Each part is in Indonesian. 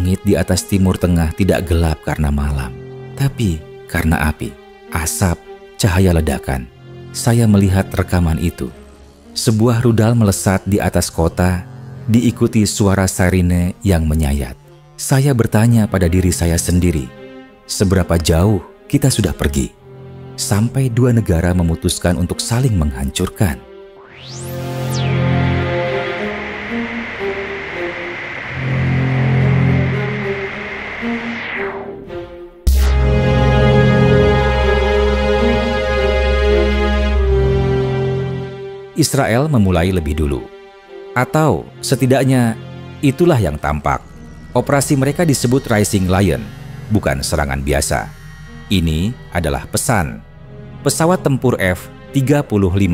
Langit di atas Timur Tengah tidak gelap karena malam, tapi karena api, asap, cahaya ledakan. Saya melihat rekaman itu. Sebuah rudal melesat di atas kota, diikuti suara sirene yang menyayat. Saya bertanya pada diri saya sendiri, seberapa jauh kita sudah pergi? Sampai dua negara memutuskan untuk saling menghancurkan. Israel memulai lebih dulu. Atau setidaknya itulah yang tampak. Operasi mereka disebut Rising Lion, bukan serangan biasa. Ini adalah pesan. Pesawat tempur F-35,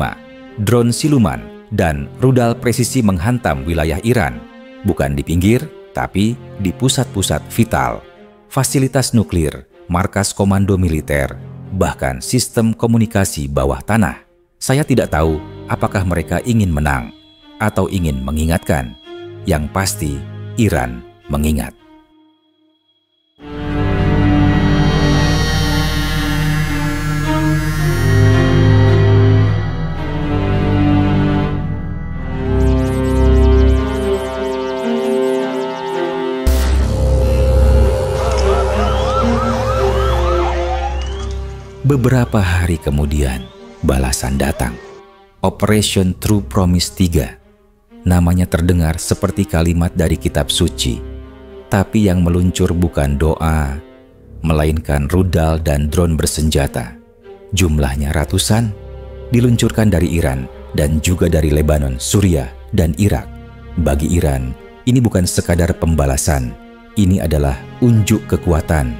drone siluman, dan rudal presisi menghantam wilayah Iran. Bukan di pinggir, tapi di pusat-pusat vital. Fasilitas nuklir, markas komando militer, bahkan sistem komunikasi bawah tanah. Saya tidak tahu apakah mereka ingin menang atau ingin mengingatkan. Yang pasti, Iran mengingat. Beberapa hari kemudian, balasan datang. Operation True Promise 3. Namanya terdengar seperti kalimat dari kitab suci. Tapi yang meluncur bukan doa, melainkan rudal dan drone bersenjata. Jumlahnya ratusan, diluncurkan dari Iran dan juga dari Lebanon, Suriah, dan Irak. Bagi Iran, ini bukan sekadar pembalasan. Ini adalah unjuk kekuatan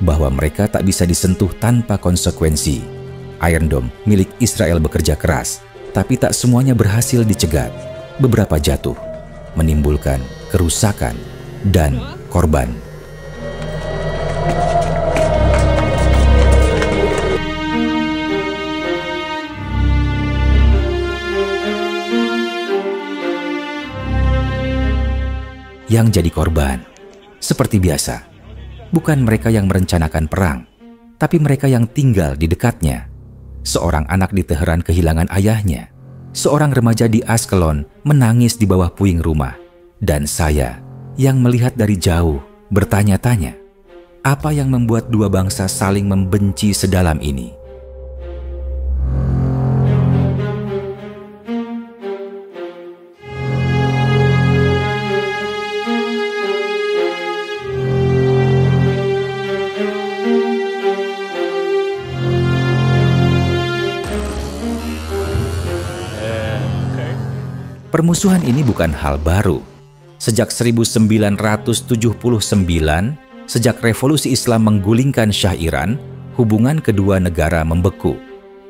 bahwa mereka tak bisa disentuh tanpa konsekuensi. Iron Dome milik Israel bekerja keras, tapi tak semuanya berhasil dicegat. Beberapa jatuh, menimbulkan kerusakan dan korban. Yang jadi korban, seperti biasa, bukan mereka yang merencanakan perang, tapi mereka yang tinggal di dekatnya. Seorang anak di Teheran kehilangan ayahnya. Seorang remaja di Askelon menangis di bawah puing rumah. Dan saya yang melihat dari jauh bertanya-tanya, apa yang membuat dua bangsa saling membenci sedalam ini? Permusuhan ini bukan hal baru. Sejak 1979, sejak revolusi Islam menggulingkan Syah Iran, hubungan kedua negara membeku.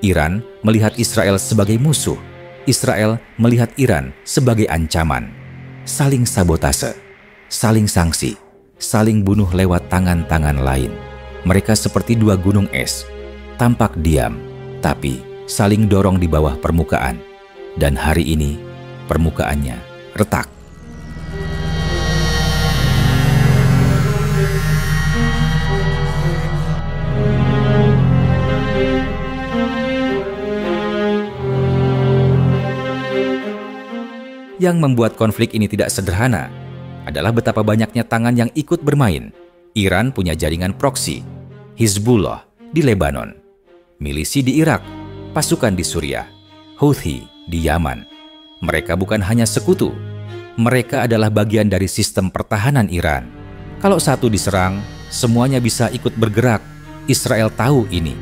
Iran melihat Israel sebagai musuh. Israel melihat Iran sebagai ancaman. Saling sabotase, saling sanksi, saling bunuh lewat tangan-tangan lain. Mereka seperti dua gunung es, tampak diam, tapi saling dorong di bawah permukaan. Dan hari ini, permukaannya retak. Yang membuat konflik ini tidak sederhana adalah betapa banyaknya tangan yang ikut bermain. Iran punya jaringan proksi, Hizbullah di Lebanon, milisi di Irak, pasukan di Suriah, Houthi di Yaman. Mereka bukan hanya sekutu, mereka adalah bagian dari sistem pertahanan Iran. Kalau satu diserang, semuanya bisa ikut bergerak. Israel tahu ini.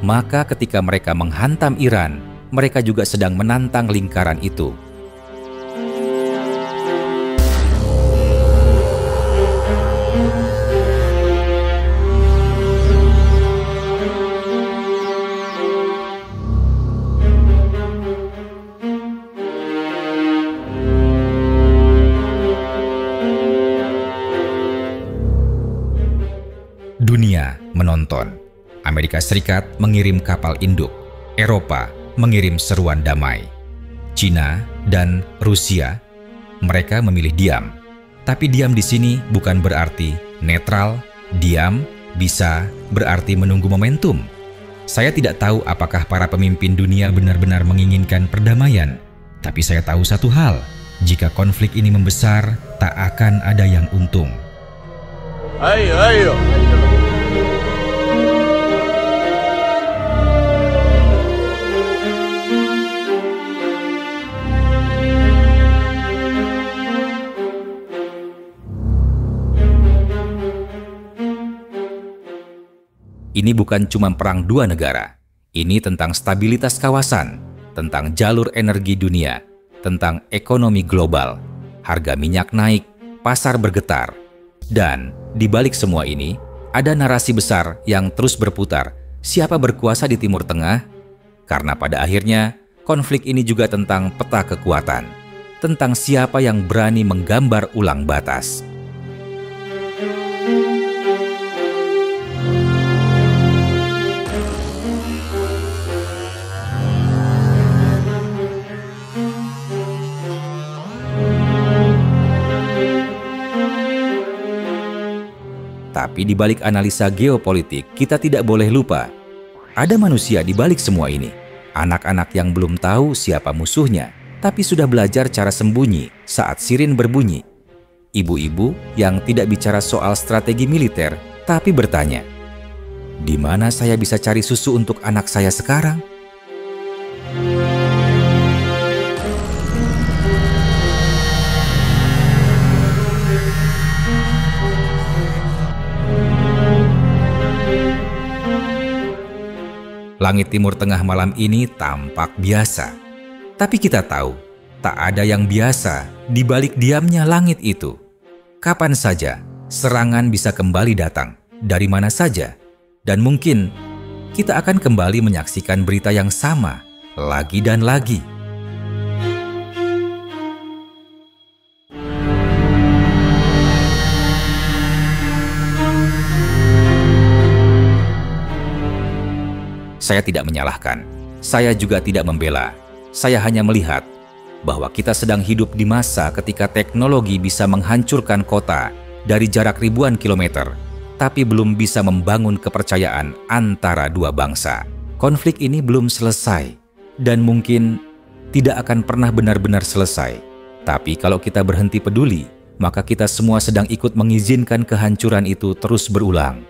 Maka ketika mereka menghantam Iran, mereka juga sedang menantang lingkaran itu. Dunia menonton. Amerika Serikat mengirim kapal induk. Eropa mengirim seruan damai. Cina dan Rusia, mereka memilih diam. Tapi diam di sini bukan berarti netral, diam bisa berarti menunggu momentum. Saya tidak tahu apakah para pemimpin dunia benar-benar menginginkan perdamaian, tapi saya tahu satu hal, jika konflik ini membesar, tak akan ada yang untung. Ayo. Ini bukan cuma perang dua negara. Ini tentang stabilitas kawasan, tentang jalur energi dunia, tentang ekonomi global. Harga minyak naik, pasar bergetar. Dan di balik semua ini, ada narasi besar yang terus berputar. Siapa berkuasa di Timur Tengah? Karena pada akhirnya, konflik ini juga tentang peta kekuatan. Tentang siapa yang berani menggambar ulang batas. Tapi di balik analisa geopolitik, kita tidak boleh lupa. Ada manusia di balik semua ini. Anak-anak yang belum tahu siapa musuhnya, tapi sudah belajar cara sembunyi saat sirin berbunyi. Ibu-ibu yang tidak bicara soal strategi militer, tapi bertanya, "Di mana saya bisa cari susu untuk anak saya sekarang?" Langit Timur Tengah malam ini tampak biasa. Tapi kita tahu, tak ada yang biasa di balik diamnya langit itu. Kapan saja, serangan bisa kembali datang, dari mana saja. Dan mungkin, kita akan kembali menyaksikan berita yang sama, lagi dan lagi. Saya tidak menyalahkan, saya juga tidak membela. Saya hanya melihat bahwa kita sedang hidup di masa ketika teknologi bisa menghancurkan kota dari jarak ribuan kilometer, tapi belum bisa membangun kepercayaan antara dua bangsa. Konflik ini belum selesai, dan mungkin tidak akan pernah benar-benar selesai. Tapi kalau kita berhenti peduli, maka kita semua sedang ikut mengizinkan kehancuran itu terus berulang.